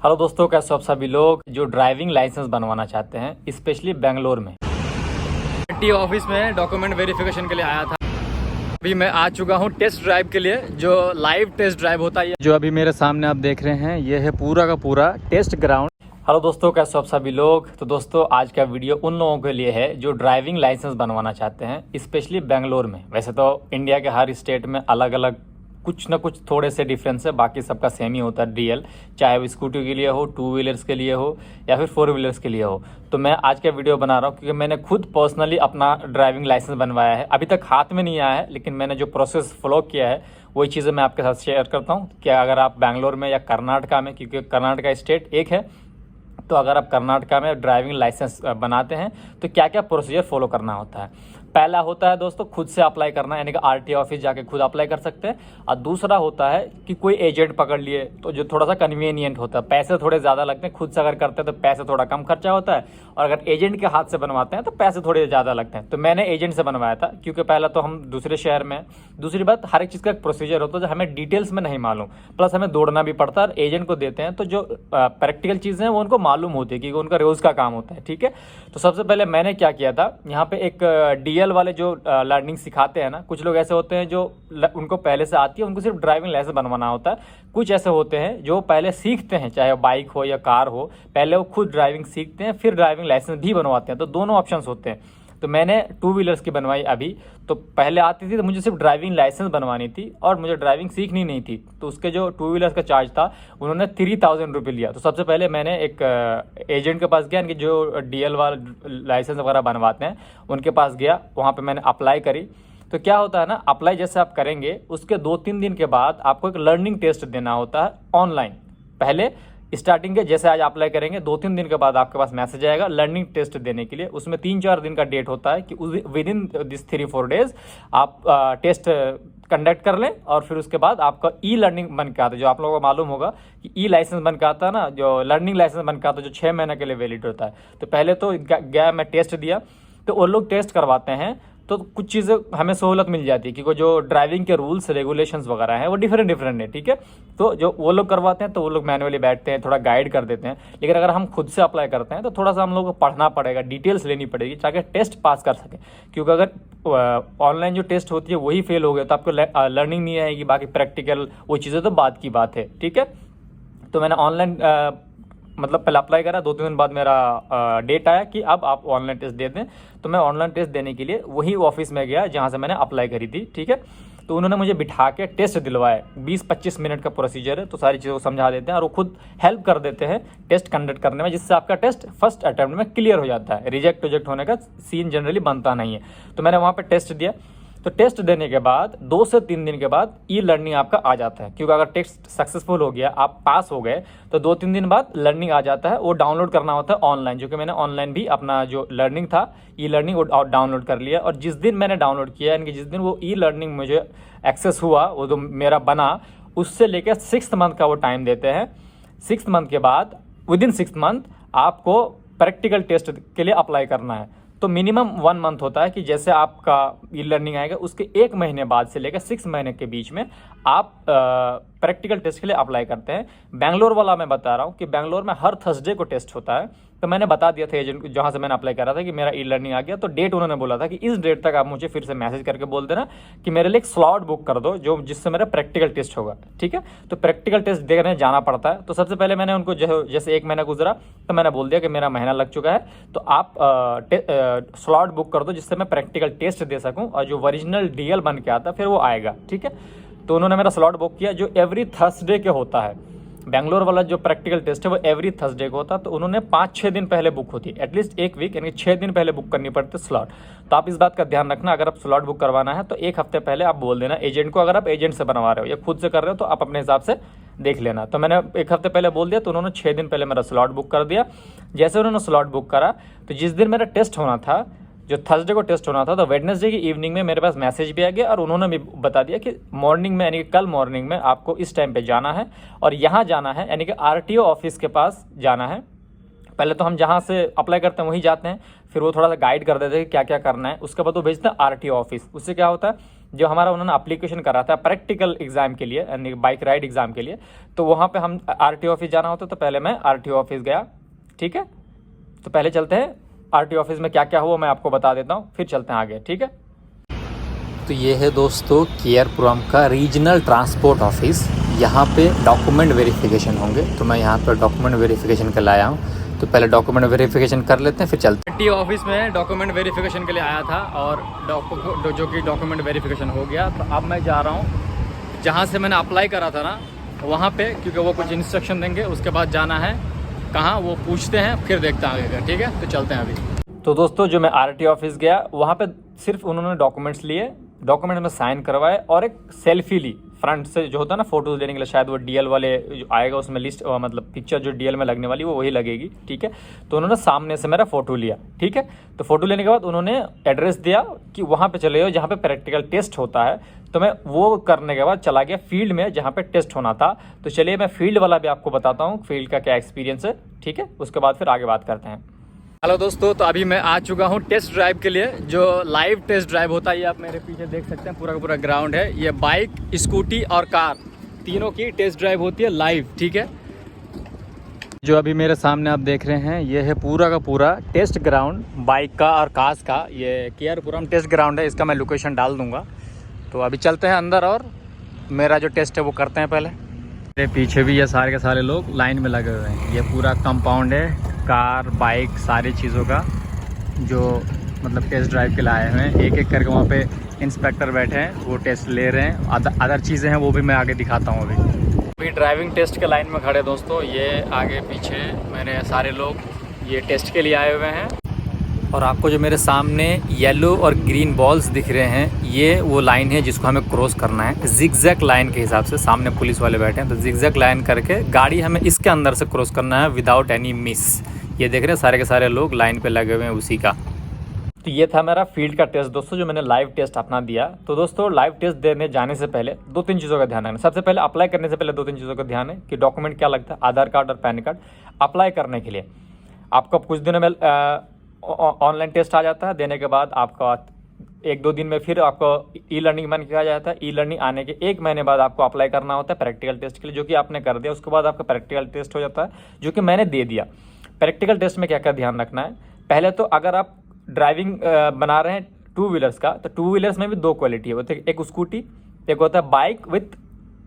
Hello दोस्तों, कैसे हो आप सभी लोग जो ड्राइविंग लाइसेंस बनवाना चाहते हैं, स्पेशली बेंगलोर में। टी ऑफिस में डॉक्यूमेंट वेरिफिकेशन के लिए आया था। अभी मैं आ चुका हूँ टेस्ट ड्राइव के लिए, जो लाइव टेस्ट ड्राइव होता है। जो अभी मेरे सामने आप देख रहे हैं, ये है पूरा का पूरा टेस्ट ग्राउंड। हेलो दोस्तों, कैसे हो आप सभी लोग। तो दोस्तों, आज का वीडियो उन लोगों के लिए है जो ड्राइविंग लाइसेंस बनवाना चाहते हैं, स्पेशली बेंगलोर में। वैसे तो इंडिया के हर स्टेट में अलग अलग कुछ ना कुछ थोड़े से डिफरेंस है, बाकी सबका सेम ही होता है डीएल, चाहे वो स्कूटी के लिए हो, टू व्हीलर्स के लिए हो या फिर फोर व्हीलर्स के लिए हो। तो मैं आज का वीडियो बना रहा हूँ क्योंकि मैंने खुद पर्सनली अपना ड्राइविंग लाइसेंस बनवाया है। अभी तक हाथ में नहीं आया है, लेकिन मैंने जो प्रोसेस फॉलो किया है वही चीज़ें मैं आपके साथ शेयर करता हूँ। क्या अगर आप बैंगलोर में या कर्नाटका में, क्योंकि कर्नाटका स्टेट एक है, तो अगर आप कर्नाटका में ड्राइविंग लाइसेंस बनाते हैं तो क्या क्या प्रोसीजर फॉलो करना होता है। पहला होता है दोस्तों खुद से अप्लाई करना, यानी कि आरटीओ ऑफिस जाके खुद अप्लाई कर सकते हैं। और दूसरा होता है कि कोई एजेंट पकड़ लिए, तो जो थोड़ा सा कन्वीनियंट होता है, पैसे थोड़े ज़्यादा लगते हैं। खुद से अगर करते हैं तो पैसे थोड़ा कम खर्चा होता है, और अगर एजेंट के हाथ से बनवाते हैं तो पैसे थोड़े ज़्यादा लगते हैं। तो मैंने एजेंट से बनवाया था, क्योंकि पहला तो हम दूसरे शहर में, दूसरी बात हर एक चीज़ का एक प्रोसीजर होता है जो हमें डिटेल्स में नहीं मालूम, प्लस हमें दौड़ना भी पड़ता है। और एजेंट को देते हैं तो जो प्रैक्टिकल चीज़ें हैं वो उनको मालूम होती है, क्योंकि उनका रोज़ का काम होता है। ठीक है, तो सबसे पहले मैंने क्या किया था, यहाँ पे एक डीएल वाले जो लर्निंग सिखाते हैं ना, कुछ लोग ऐसे होते हैं जो उनको पहले से आती है, उनको सिर्फ ड्राइविंग लाइसेंस बनवाना होता है। कुछ ऐसे होते हैं जो पहले सीखते हैं, चाहे बाइक हो या कार हो, पहले वो खुद ड्राइविंग सीखते हैं, फिर ड्राइविंग लाइसेंस भी बनवाते हैं। तो दोनों ऑप्शंस होते हैं। तो मैंने टू व्हीलर्स की बनवाई अभी। तो पहले आती थी तो मुझे सिर्फ ड्राइविंग लाइसेंस बनवानी थी और मुझे ड्राइविंग सीखनी नहीं थी। तो उसके जो टू व्हीलर्स का चार्ज था, उन्होंने 3000 रुपये लिया। तो सबसे पहले मैंने एक एजेंट के पास गया, इनके जो डीएल वाला लाइसेंस वगैरह बनवाते हैं उनके पास गया। वहाँ पर मैंने अप्लाई करी। तो क्या होता है ना, अप्लाई जैसे आप करेंगे उसके 2-3 दिन के बाद आपको एक लर्निंग टेस्ट देना होता है ऑनलाइन। पहले स्टार्टिंग के जैसे आज अप्लाई करेंगे, 2-3 दिन के बाद आपके पास मैसेज आएगा लर्निंग टेस्ट देने के लिए। उसमें 3-4 दिन का डेट होता है कि विद इन दिस 3-4 डेज आप टेस्ट कंडक्ट कर लें, और फिर उसके बाद आपका ई लर्निंग बन के आता है। जो आप लोगों को मालूम होगा कि ई लाइसेंस बन के आता है ना, जो लर्निंग लाइसेंस बन के आता है, जो 6 महीने के लिए वैलिड होता है। तो पहले तो गया, मैं टेस्ट दिया। तो वो लोग टेस्ट करवाते हैं तो कुछ चीज़ें हमें सहूलत मिल जाती है, क्योंकि जो ड्राइविंग के रूल्स रेगुलेशंस वगैरह हैं वो डिफरेंट है। ठीक है, तो जो वो लोग करवाते हैं तो वो लोग मैनुअली बैठते हैं, थोड़ा गाइड कर देते हैं। लेकिन अगर हम खुद से अप्लाई करते हैं तो थोड़ा सा हम लोग को पढ़ना पड़ेगा, डिटेल्स लेनी पड़ेगी ताकि टेस्ट पास कर सकें। क्योंकि अगर ऑनलाइन जो टेस्ट होती है वही फेल हो गया तो आपको लर्निंग नहीं आएगी, बाकी प्रैक्टिकल वो चीज़ें तो बात की बात है। ठीक है, तो मैंने ऑनलाइन मतलब पहले अप्लाई करा, 2-3 दिन बाद मेरा डेट आया कि अब आप ऑनलाइन टेस्ट दे दें। तो मैं ऑनलाइन टेस्ट देने के लिए वही ऑफिस में गया जहाँ से मैंने अप्लाई करी थी। ठीक है, तो उन्होंने मुझे बिठा के टेस्ट दिलवाए। 20-25 मिनट का प्रोसीजर है, तो सारी चीज़ों को समझा देते हैं और वो खुद हेल्प कर देते हैं टेस्ट कंडक्ट करने में, जिससे आपका टेस्ट फर्स्ट अटैम्प्ट में क्लियर हो जाता है। रिजेक्ट होने का सीन जनरली बनता नहीं है। तो मैंने वहाँ पर टेस्ट दिया। तो टेस्ट देने के बाद 2 से 3 दिन के बाद ई लर्निंग आपका आ जाता है, क्योंकि अगर टेस्ट सक्सेसफुल हो गया, आप पास हो गए, तो 2-3 दिन बाद लर्निंग आ जाता है। वो डाउनलोड करना होता है ऑनलाइन, जो कि मैंने ऑनलाइन भी अपना जो लर्निंग था, ई लर्निंग, वो डाउनलोड कर लिया। और जिस दिन मैंने डाउनलोड किया, यानी कि जिस दिन वो ई लर्निंग मुझे एक्सेस हुआ, वो जो मेरा बना, उससे लेकर 6th मंथ का वो टाइम देते हैं। 6th मंथ के बाद, विद इन 6th मंथ आपको प्रैक्टिकल टेस्ट के लिए अप्लाई करना है। तो मिनिमम 1 मंथ होता है कि जैसे आपका ई लर्निंग आएगा उसके 1 महीने बाद से लेकर 6 महीने के बीच में आप प्रैक्टिकल टेस्ट के लिए अप्लाई करते हैं। बेंगलोर वाला मैं बता रहा हूँ कि बेंगलोर में हर थर्सडे को टेस्ट होता है। तो मैंने बता दिया था एजेंट को, जहाँ से मैंने अप्लाई करा था, कि मेरा ई लर्निंग आ गया। तो डेट उन्होंने बोला था कि इस डेट तक आप मुझे फिर से मैसेज करके बोल देना कि मेरे लिए एक स्लॉट बुक कर दो जो जिससे मेरा प्रैक्टिकल टेस्ट होगा। ठीक है, तो प्रैक्टिकल टेस्ट देने जाना पड़ता है। तो सबसे पहले मैंने उनको जैसे 1 महीना गुजरा तो मैंने बोल दिया कि मेरा महीना लग चुका है, तो आप स्लॉट बुक कर दो जिससे मैं प्रैक्टिकल टेस्ट दे सकूँ, और जो ओरिजिनल डीएल बन के आता फिर वो आएगा। ठीक है, तो उन्होंने मेरा स्लॉट बुक किया, जो एवरी थर्सडे के होता है। बेंगलोर वाला जो प्रैक्टिकल टेस्ट है वो एवरी थर्सडे को होता है। तो उन्होंने 5-6 दिन पहले बुक होती है, एटलीस्ट 1 वीक, यानी 6 दिन पहले बुक करनी पड़ती है स्लॉट। तो आप इस बात का ध्यान रखना, अगर आप स्लॉट बुक करवाना है तो 1 हफ्ते पहले आप बोल देना एजेंट को। अगर आप एजेंट से बनवा रहे हो या खुद से कर रहे हो तो आप अपने हिसाब से देख लेना। तो मैंने 1 हफ्ते पहले बोल दिया, तो उन्होंने 6 दिन पहले मेरा स्लॉट बुक कर दिया। जैसे उन्होंने स्लॉट बुक करा, तो जिस दिन मेरा टेस्ट होना था, जो थर्सडे को टेस्ट होना था, तो वेडनेसडे की इवनिंग में मेरे पास मैसेज भी आ गया, और उन्होंने भी बता दिया कि मॉर्निंग में, यानी कि कल मॉर्निंग में आपको इस टाइम पे जाना है और यहाँ जाना है, यानी कि आरटीओ ऑफिस के पास जाना है। पहले तो हम जहाँ से अप्लाई करते हैं वहीं जाते हैं, फिर वो थोड़ा सा गाइड कर देते हैं कि क्या क्या करना है। उसके बाद वो भेजते हैं आरटीओ ऑफिस। उससे क्या होता है जो हमारा उन्होंने एप्लीकेशन करा था प्रैक्टिकल एग्जाम के लिए, यानी बाइक राइड एग्जाम के लिए। तो वहाँ पे हम आरटीओ ऑफिस जाना होता, तो पहले मैं आरटीओ ऑफिस गया। ठीक है, तो पहले चलते हैं आरटीओ ऑफिस में क्या क्या हुआ मैं आपको बता देता हूँ, फिर चलते हैं आगे। ठीक है, तो ये है दोस्तों केआरपुरम का रीजनल ट्रांसपोर्ट ऑफिस। यहाँ पे डॉक्यूमेंट वेरिफिकेशन होंगे, तो मैं यहाँ पर डॉक्यूमेंट वेरिफिकेशन के लिए आया हूँ। तो पहले डॉक्यूमेंट वेरिफिकेशन कर लेते हैं, फिर चलते हैं। आरटीओ ऑफिस में डॉक्यूमेंट वेरिफिकेशन के लिए आया था और जो कि डॉक्यूमेंट वेरिफिकेशन हो गया। तो अब मैं जा रहा हूँ जहाँ से मैंने अप्लाई करा था ना, वहाँ पे, क्योंकि वो कुछ इंस्ट्रक्शन देंगे। उसके बाद जाना है कहाँ वो पूछते हैं, फिर देखते हैं आगे का। ठीक है, तो चलते हैं अभी। तो दोस्तों जो मैं आरटीओ ऑफिस गया, वहाँ पे सिर्फ उन्होंने डॉक्यूमेंट्स लिए, डॉक्यूमेंट में साइन करवाए और एक सेल्फी ली फ्रंट से, जो होता है ना फोटोज लेने के लिए। शायद वो डीएल वाले जो आएगा उसमें लिस्ट, मतलब पिक्चर जो डीएल में लगने वाली वो वही लगेगी। ठीक है, तो उन्होंने सामने से मेरा फोटो लिया। ठीक है, तो फोटो लेने के बाद उन्होंने एड्रेस दिया कि वहाँ पे चले जाओ जहाँ पे प्रैक्टिकल टेस्ट होता है। तो मैं वो करने के बाद चला गया फील्ड में जहाँ पे टेस्ट होना था। तो चलिए मैं फील्ड वाला भी आपको बताता हूँ, फील्ड का क्या एक्सपीरियंस है। ठीक है, उसके बाद फिर आगे बात करते हैं। हेलो दोस्तों, तो अभी मैं आ चुका हूँ टेस्ट ड्राइव के लिए, जो लाइव टेस्ट ड्राइव होता है। ये आप मेरे पीछे देख सकते हैं, पूरा का पूरा ग्राउंड है। ये बाइक, स्कूटी और कार तीनों की टेस्ट ड्राइव होती है लाइव। ठीक है, जो अभी मेरे सामने आप देख रहे हैं, ये है पूरा का पूरा टेस्ट ग्राउंड बाइक का और कार्स का। ये केआरपुरम टेस्ट ग्राउंड है, इसका मैं लोकेशन डाल दूंगा। तो अभी चलते हैं अंदर और मेरा जो टेस्ट है वो करते हैं पहले। मेरे पीछे भी ये सारे के सारे लोग लाइन में लगे हुए हैं। ये पूरा कंपाउंड है कार, बाइक, सारी चीज़ों का, जो मतलब टेस्ट ड्राइव के लिए आए हुए हैं। एक एक करके वहाँ पे इंस्पेक्टर बैठे हैं, वो टेस्ट ले रहे हैं। अदर चीज़ें हैं वो भी मैं आगे दिखाता हूँ। अभी ड्राइविंग टेस्ट के लाइन में खड़े दोस्तों, ये आगे पीछे मेरे सारे लोग ये टेस्ट के लिए आए हुए हैं। और आपको जो मेरे सामने येलो और ग्रीन बॉल्स दिख रहे हैं, ये वो लाइन है जिसको हमें क्रॉस करना है जिगजैग लाइन के हिसाब से। सामने पुलिस वाले बैठे हैं, तो जिगजैग लाइन करके गाड़ी हमें इसके अंदर से क्रॉस करना है विदाउट एनी मिस। ये देख रहे हैं सारे के सारे लोग लाइन पे लगे हुए हैं उसी का। तो ये था मेरा फील्ड का टेस्ट दोस्तों, जो मैंने लाइव टेस्ट अपना दिया। तो दोस्तों लाइव टेस्ट देने जाने से पहले 2-3 चीज़ों का ध्यान रखना। सबसे पहले अप्लाई करने से पहले 2-3 चीज़ों का ध्यान है कि डॉक्यूमेंट क्या लगता है, आधार कार्ड और पैन कार्ड। अप्लाई करने के लिए आपको कुछ दिनों में ऑनलाइन टेस्ट आ जाता है। देने के बाद आपका 1-2 दिन में फिर आपको ई लर्निंग मन किया जाता है। ई लर्निंग आने के 1 महीने बाद आपको अप्लाई करना होता है प्रैक्टिकल टेस्ट के लिए, जो कि आपने कर दिया। उसके बाद आपका प्रैक्टिकल टेस्ट हो जाता है, जो कि मैंने दे दिया। प्रैक्टिकल टेस्ट में क्या क्या ध्यान रखना है, पहले तो अगर आप ड्राइविंग बना रहे हैं 2 व्हीलर्स का, तो 2 व्हीलर्स में भी 2 क्वालिटी है। एक स्कूटी, एक होता है बाइक विथ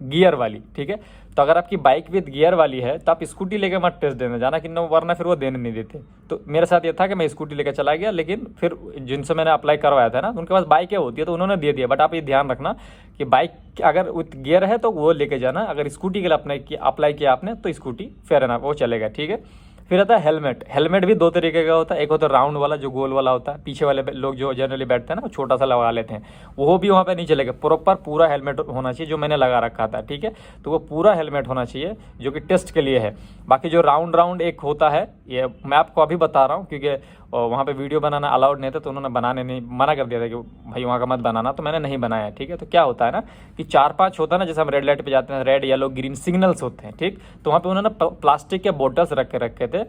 गियर वाली। ठीक है, तो अगर आपकी बाइक विद गियर वाली है तो आप स्कूटी लेकर मत टेस्ट देने जाना, कि वरना फिर वो देने नहीं देते। तो मेरे साथ ये था कि मैं स्कूटी लेकर चला गया, लेकिन फिर जिनसे मैंने अप्लाई करवाया था ना, उनके पास बाइकें होती है तो उन्होंने दे दिया। बट आप ये ध्यान रखना कि बाइक अगर विथ गियर है तो वो लेके जाना। अगर स्कूटी के लिए अप्लाई किया आपने तो स्कूटी फेयर एनफ वो चलेगा। ठीक है, फिर आता है हेलमेट। हेलमेट भी 2 तरीके का होता है। एक होता है राउंड वाला, जो गोल वाला होता है, पीछे वाले लोग जो जनरली बैठते हैं ना वो छोटा सा लगा लेते हैं, वो भी वहाँ पे नहीं चलेगा। प्रॉपर पूरा हेलमेट होना चाहिए, जो मैंने लगा रखा था। ठीक है, तो वो पूरा हेलमेट होना चाहिए जो कि टेस्ट के लिए है। बाकी जो राउंड एक होता है, ये मैं आपको अभी बता रहा हूँ क्योंकि वहाँ पे वीडियो बनाना अलाउड नहीं था, तो उन्होंने बनाने नहीं मना कर दिया था कि भाई वहाँ का मत बनाना, तो मैंने नहीं बनाया। ठीक है, तो क्या होता है ना कि 4-5 होता है ना, जैसे हम रेड लाइट पे जाते हैं, रेड, येलो, ग्रीन सिग्नल्स होते हैं। ठीक, तो वहाँ पे उन्होंने प्लास्टिक के बोटल्स रखे थे,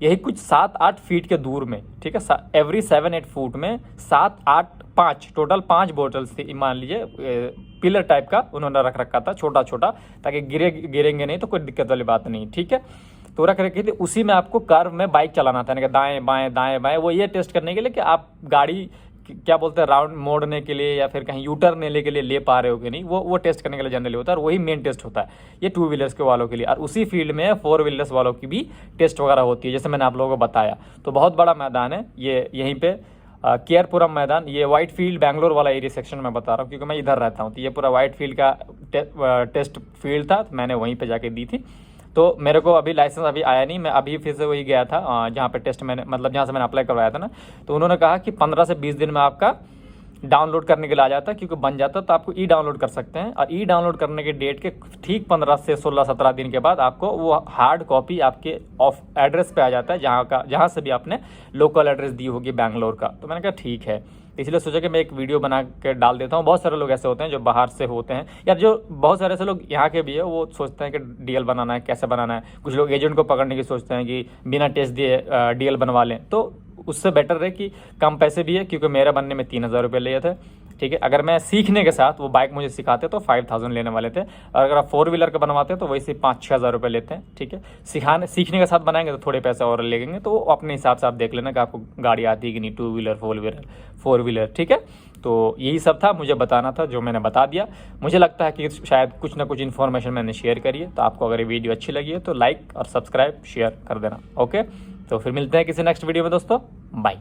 यही कुछ 7-8 फीट के दूर में। ठीक है, एवरी 7-8 फुट में 7-8-5 टोटल 5 बोटल्स थी, मान लीजिए पिलर टाइप का उन्होंने रख रखा था, छोटा छोटा, ताकि गिरेंगे नहीं, तो कोई दिक्कत वाली बात नहीं। ठीक है, तो रख रखी थी। उसी में आपको कर्व में बाइक चलाना था, दाएं बाएं दाएं बाएं, वो ये टेस्ट करने के लिए कि आप गाड़ी क्या बोलते हैं राउंड मोड़ने के लिए या फिर कहीं यूटर्न लेने के लिए ले पा रहे हो कि नहीं, वो टेस्ट करने के लिए जनरली होता है। और वही मेन टेस्ट होता है ये 2 व्हीलर्स के वालों के लिए। और उसी फील्ड में 4 व्हीलर्स वालों की भी टेस्ट वगैरह होती है, जैसे मैंने आप लोगों को बताया। तो बहुत बड़ा मैदान है ये, यहीं पे केआरपुरम मैदान, ये वाइट फील्ड बैंगलोर वाला एरिया सेक्शन में बता रहा हूँ क्योंकि मैं इधर रहता हूँ। तो ये पूरा वाइट फील्ड का टेस्ट फील्ड था, तो मैंने वहीं पर जाके दी थी। तो मेरे को अभी लाइसेंस अभी आया नहीं, मैं अभी फिर से वही गया था जहाँ पे टेस्ट मैंने मतलब जहाँ से मैंने अप्लाई करवाया था ना, तो उन्होंने कहा कि 15 से 20 दिन में आपका डाउनलोड करने के लिए आ जाता है, क्योंकि बन जाता है तो आपको ई डाउनलोड कर सकते हैं। और ई डाउनलोड करने के डेट के ठीक 15 से 16-17 दिन के बाद आपको वो हार्ड कॉपी आपके ऑफ एड्रेस पे आ जाता है, जहाँ से भी आपने लोकल एड्रेस दी होगी बैंगलोर का। तो मैंने कहा ठीक है, इसलिए सोचा कि मैं एक वीडियो बना के डाल देता हूँ। बहुत सारे लोग ऐसे होते हैं जो बाहर से होते हैं, या जो बहुत सारे ऐसे लोग यहाँ के भी है, वो सोचते हैं कि डीएल बनाना है, कैसे बनाना है। कुछ लोग एजेंट को पकड़ने की सोचते हैं कि बिना टेस्ट दिए डीएल बनवा लें, तो उससे बेटर है कि कम पैसे भी है, क्योंकि मेरा बनने में 3,000 रुपये लिए थे। ठीक है। अगर मैं सीखने के साथ वो बाइक मुझे सिखाते तो 5000 लेने वाले थे, और अगर आप 4 व्हीलर का बनवाते तो वैसे 5-6 हज़ार रुपये लेते हैं, ठीक है। सीखने के साथ बनाएंगे तो थोड़े पैसे और लेंगे, तो अपने हिसाब से आप देख लेना कि आपको गाड़ी आती है कि नहीं, 2 व्हीलर 4 व्हीलर, ठीक है। तो यही सब था, मुझे बताना था, जो मैंने बता दिया। मुझे लगता है कि शायद कुछ ना कुछ इन्फॉर्मेशन मैंने शेयर करी है। तो आपको अगर ये वीडियो अच्छी लगी है तो लाइक और सब्सक्राइब शेयर कर देना। ओके, तो फिर मिलते हैं किसी नेक्स्ट वीडियो में दोस्तों, बाय।